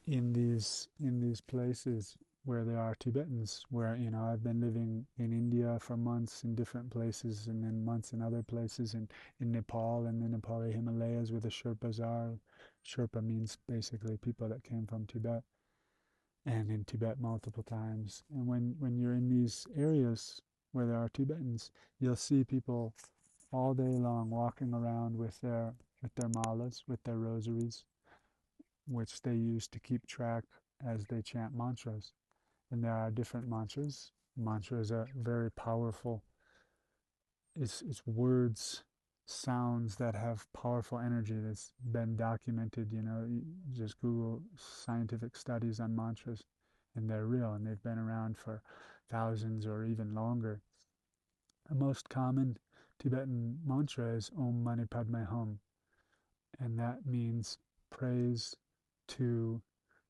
in these places where there are Tibetans, where I've been living in India for months in different places, and then months in other places, in Nepal and the Nepali Himalayas where the Sherpas are. Sherpa means basically people that came from Tibet, and in Tibet multiple times. And when you're in these areas where there are Tibetans, you'll see people all day long walking around with their malas, with their rosaries, which they use to keep track as they chant mantras. And there are different mantras. Mantras are very powerful. It's words, sounds that have powerful energy that's been documented. You just Google scientific studies on mantras, and they're real, and they've been around for thousands or even longer. The most common Tibetan mantra is Om Mani Padme Hum, and that means praise to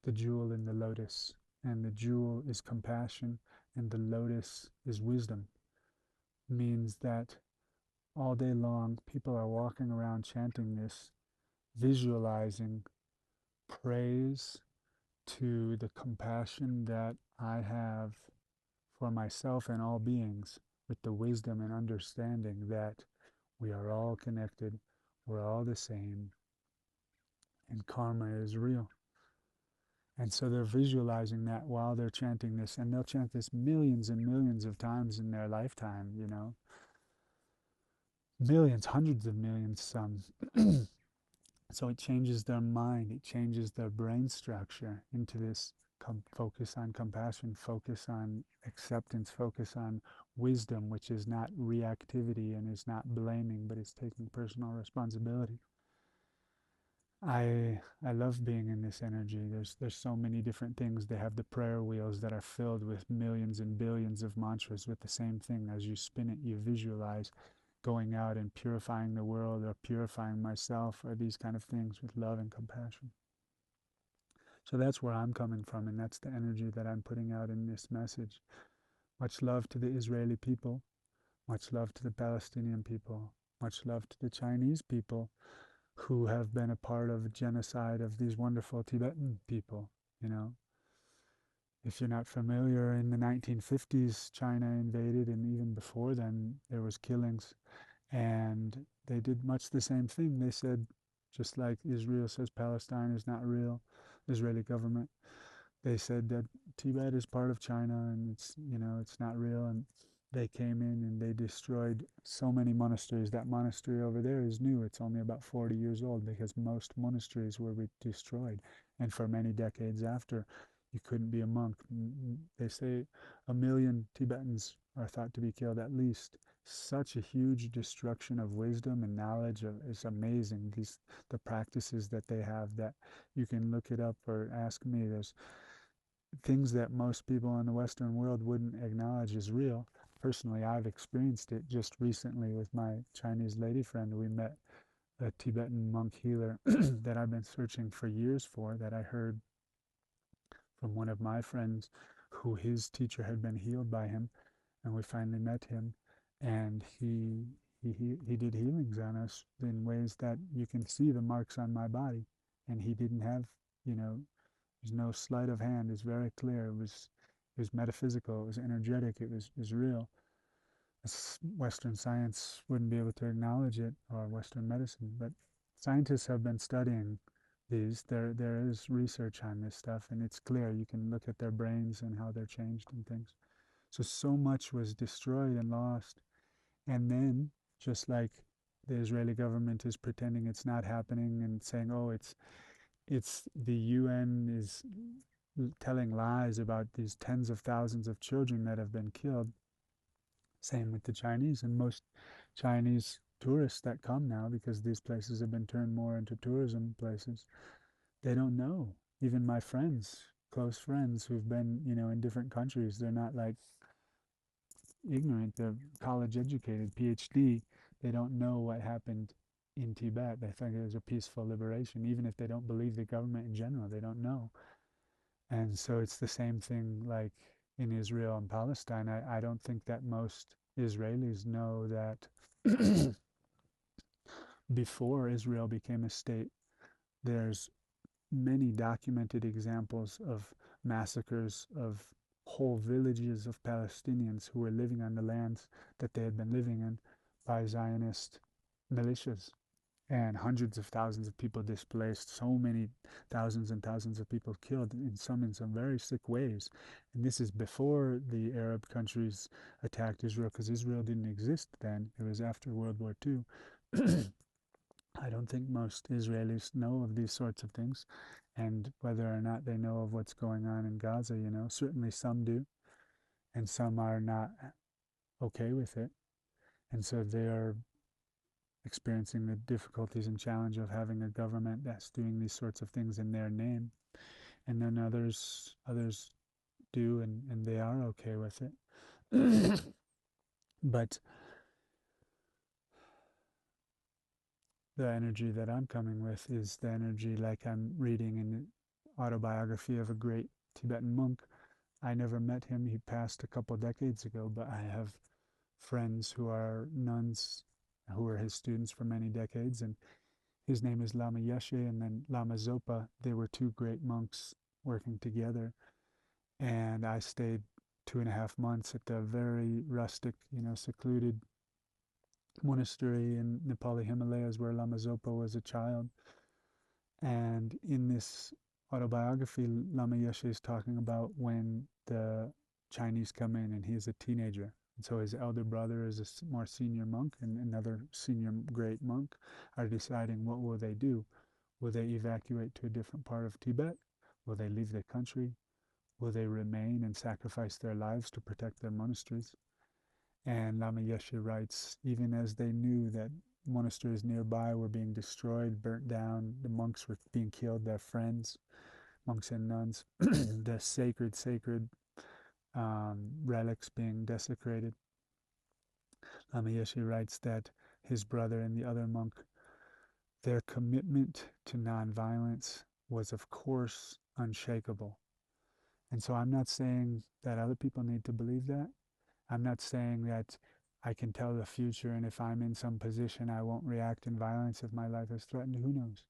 the jewel in the lotus. And the jewel is compassion, and the lotus is wisdom. Means that all day long people are walking around chanting this, visualizing praise to the compassion that I have for myself and all beings, with the wisdom and understanding that we are all connected, we're all the same, and karma is real. And so they're visualizing that while they're chanting this, and they'll chant this millions and millions of times in their lifetime, millions, hundreds of millions, some. So it changes their mind, it changes their brain structure into this focus on compassion, focus on acceptance, focus on wisdom, which is not reactivity and is not blaming, but is taking personal responsibility. I love being in this energy. There's so many different things. They have the prayer wheels that are filled with millions and billions of mantras with the same thing. As you spin it, you visualize going out and purifying the world or purifying myself or these kind of things with love and compassion. So that's where I'm coming from, and that's the energy that I'm putting out in this message. Much love to the Israeli people, much love to the Palestinian people, much love to the Chinese people who have been a part of genocide of these wonderful Tibetan people. You know, if you're not familiar, in the 1950s, China invaded, and even before then, there was killings, and they did much the same thing. They said, just like Israel says Palestine is not real, Israeli government, they said that Tibet is part of China and it's not real. And they came in and they destroyed so many monasteries. That monastery over there is new. It's only about 40 years old because most monasteries were destroyed. And for many decades after, you couldn't be a monk. They say 1 million Tibetans are thought to be killed at least. Such a huge destruction of wisdom and knowledge is amazing. The practices that they have, that you can look it up or ask me. There's things that most people in the Western world wouldn't acknowledge as real. Personally, I've experienced it just recently with my Chinese lady friend. We met a Tibetan monk healer that I've been searching for years for, that I heard from one of my friends who his teacher had been healed by him, and we finally met him, and he did healings on us in ways that you can see the marks on my body, and he didn't have, you know, there's no sleight of hand. It's very clear. It was metaphysical. It was energetic. It was real. Western science wouldn't be able to acknowledge it, or Western medicine. But scientists have been studying these. There is research on this stuff, and it's clear. You can look at their brains and how they're changed and things. So much was destroyed and lost. And then, just like the Israeli government is pretending it's not happening and saying, oh, it's the UN is telling lies about these tens of thousands of children that have been killed. Same with the Chinese, and most Chinese tourists that come now, because these places have been turned more into tourism places, they don't know. Even my friends, close friends who've been, in different countries, they're not like ignorant. They're college educated, PhD. They don't know what happened in Tibet. They think it was a peaceful liberation. Even if they don't believe the government in general, they don't know. And so it's the same thing like in Israel and Palestine. I don't think that most Israelis know that before Israel became a state, there's many documented examples of massacres of whole villages of Palestinians who were living on the lands that they had been living in by Zionist militias, and hundreds of thousands of people displaced, so many thousands and thousands of people killed in some very sick ways. And this is before the Arab countries attacked Israel, because Israel didn't exist then. It was after World War II. I don't think most Israelis know of these sorts of things, and whether or not they know of what's going on in Gaza, certainly some do, and some are not okay with it. And so they are experiencing the difficulties and challenge of having a government that's doing these sorts of things in their name. And then others do, and they are okay with it. But the energy that I'm coming with is the energy like I'm reading in the autobiography of a great Tibetan monk. I never met him. He passed a couple decades ago, but I have friends who are nuns who were his students for many decades, and his name is Lama Yeshe and then Lama Zopa. They were two great monks working together, and I stayed 2.5 months at the very rustic, secluded monastery in Nepali Himalayas where Lama Zopa was a child. And in this autobiography, Lama Yeshe is talking about when the Chinese come in and he's a teenager. And so his elder brother is a more senior monk, and another senior great monk are deciding what will they do. Will they evacuate to a different part of Tibet? Will they leave the country? Will they remain and sacrifice their lives to protect their monasteries? And Lama Yeshe writes, even as they knew that monasteries nearby were being destroyed, burnt down, the monks were being killed, their friends, monks and nuns, the sacred relics being desecrated. Lama Yeshe writes that his brother and the other monk, their commitment to nonviolence was, of course, unshakable. And so I'm not saying that other people need to believe that. I'm not saying that I can tell the future, and if I'm in some position, I won't react in violence if my life is threatened. Who knows?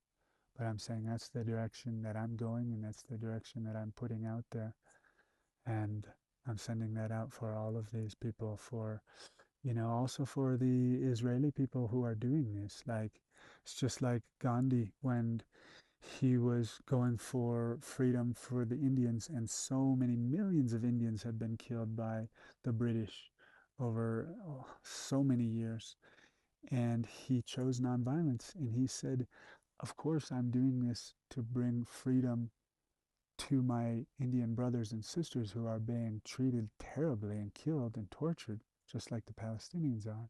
But I'm saying that's the direction that I'm going, and that's the direction that I'm putting out there. And I'm sending that out for all of these people, for, also for the Israeli people who are doing this. Like, it's just like Gandhi when he was going for freedom for the Indians, and so many millions of Indians had been killed by the British over so many years. And he chose nonviolence, and he said, of course, I'm doing this to bring freedom to my Indian brothers and sisters who are being treated terribly and killed and tortured, just like the Palestinians are.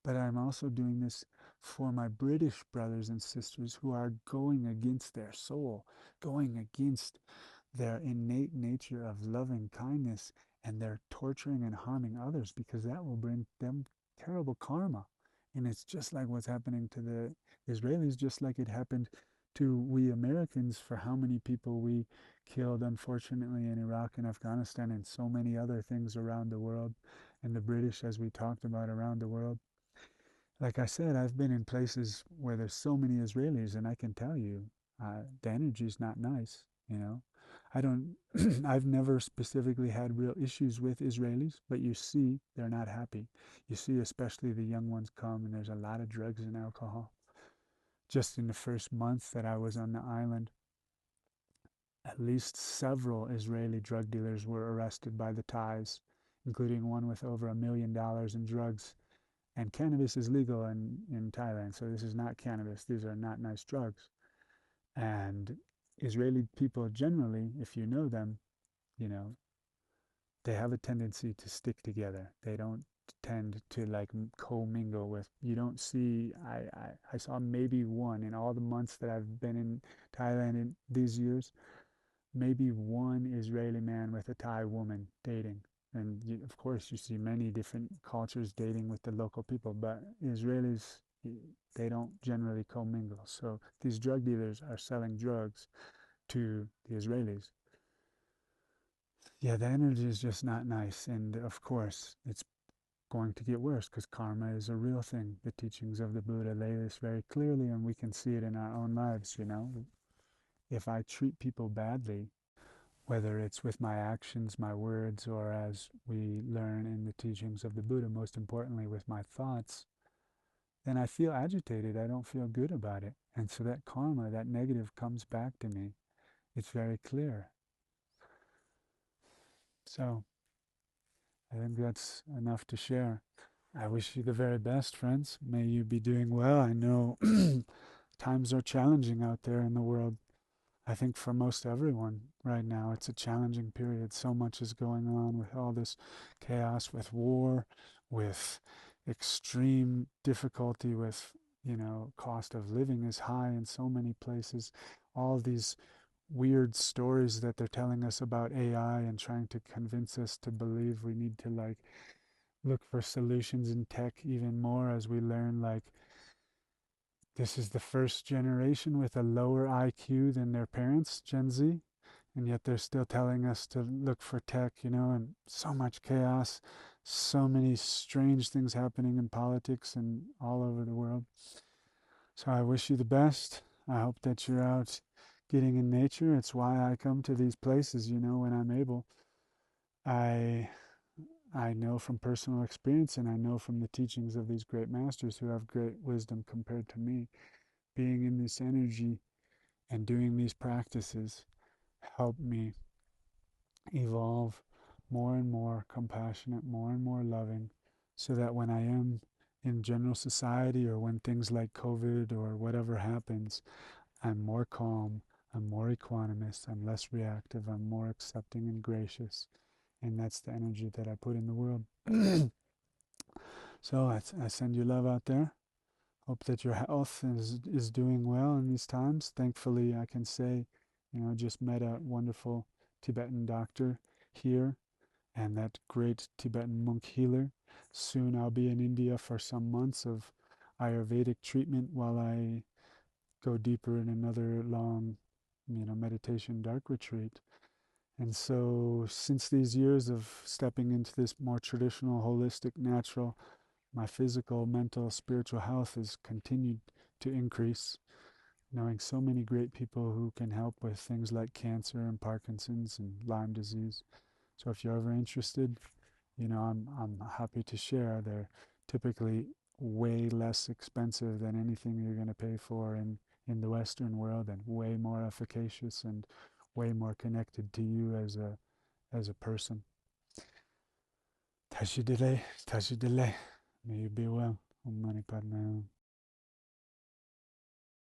But I'm also doing this for my British brothers and sisters who are going against their soul, going against their innate nature of loving kindness, and they're torturing and harming others because that will bring them terrible karma. And it's just like what's happening to the Israelis, just like it happened to we Americans, for how many people we killed, unfortunately, in Iraq and Afghanistan and so many other things around the world, and the British, as we talked about, around the world. Like I said, I've been in places where there's so many Israelis, and I can tell you, the energy is not nice. I don't, I've never specifically had real issues with Israelis, but you see they're not happy. You see, especially the young ones come, and there's a lot of drugs and alcohol. Just in the first month that I was on the island, at least several Israeli drug dealers were arrested by the Thais, including one with over $1 million in drugs. And cannabis is legal in Thailand, so this is not cannabis. These are not nice drugs. And Israeli people generally, if you know them, you know, they have a tendency to stick together. They don't tend to like co-mingle with. You don't see, I saw maybe one in all the months that I've been in Thailand in these years, maybe one Israeli man with a Thai woman dating. And of course, you see many different cultures dating with the local people, but Israelis, they don't generally commingle. So these drug dealers are selling drugs to the Israelis. Yeah, the energy is just not nice. And of course, it's going to get worse because karma is a real thing. The teachings of the Buddha lay this very clearly, and we can see it in our own lives, if I treat people badly, whether it's with my actions, my words, or as we learn in the teachings of the Buddha, most importantly with my thoughts, then I feel agitated. I don't feel good about it. And so that karma, that negative comes back to me. It's very clear. So I think that's enough to share. I wish you the very best, friends. May you be doing well. I know times are challenging out there in the world. I think for most everyone right now, it's a challenging period. So much is going on with all this chaos, with war, with extreme difficulty, with, cost of living is high in so many places. All these weird stories that they're telling us about AI and trying to convince us to believe we need to like look for solutions in tech even more as we learn like this is the first generation with a lower IQ than their parents, Gen Z, and yet they're still telling us to look for tech, and so much chaos, so many strange things happening in politics and all over the world. So I wish you the best. I hope that you're out getting in nature. It's why I come to these places, when I'm able. I I know from personal experience and I know from the teachings of these great masters who have great wisdom compared to me, being in this energy and doing these practices help me evolve more and more compassionate, more and more loving, so that when I am in general society or when things like COVID or whatever happens, I'm more calm, I'm more equanimous, I'm less reactive, I'm more accepting and gracious. And that's the energy that I put in the world. So I send you love out there. Hope that your health is doing well in these times. Thankfully, I can say, just met a wonderful Tibetan doctor here and that great Tibetan monk healer. Soon I'll be in India for some months of Ayurvedic treatment while I go deeper in another long, meditation dark retreat. And so, since these years of stepping into this more traditional, holistic, natural, my physical, mental, spiritual health has continued to increase, knowing so many great people who can help with things like cancer and Parkinson's and Lyme disease. So if you're ever interested, I'm happy to share. They're typically way less expensive than anything you're going to pay for in the Western world, and way more efficacious and way more connected to you as a person. Tashi delay, tashi delay. May you be well. Om Mani Padme Hum.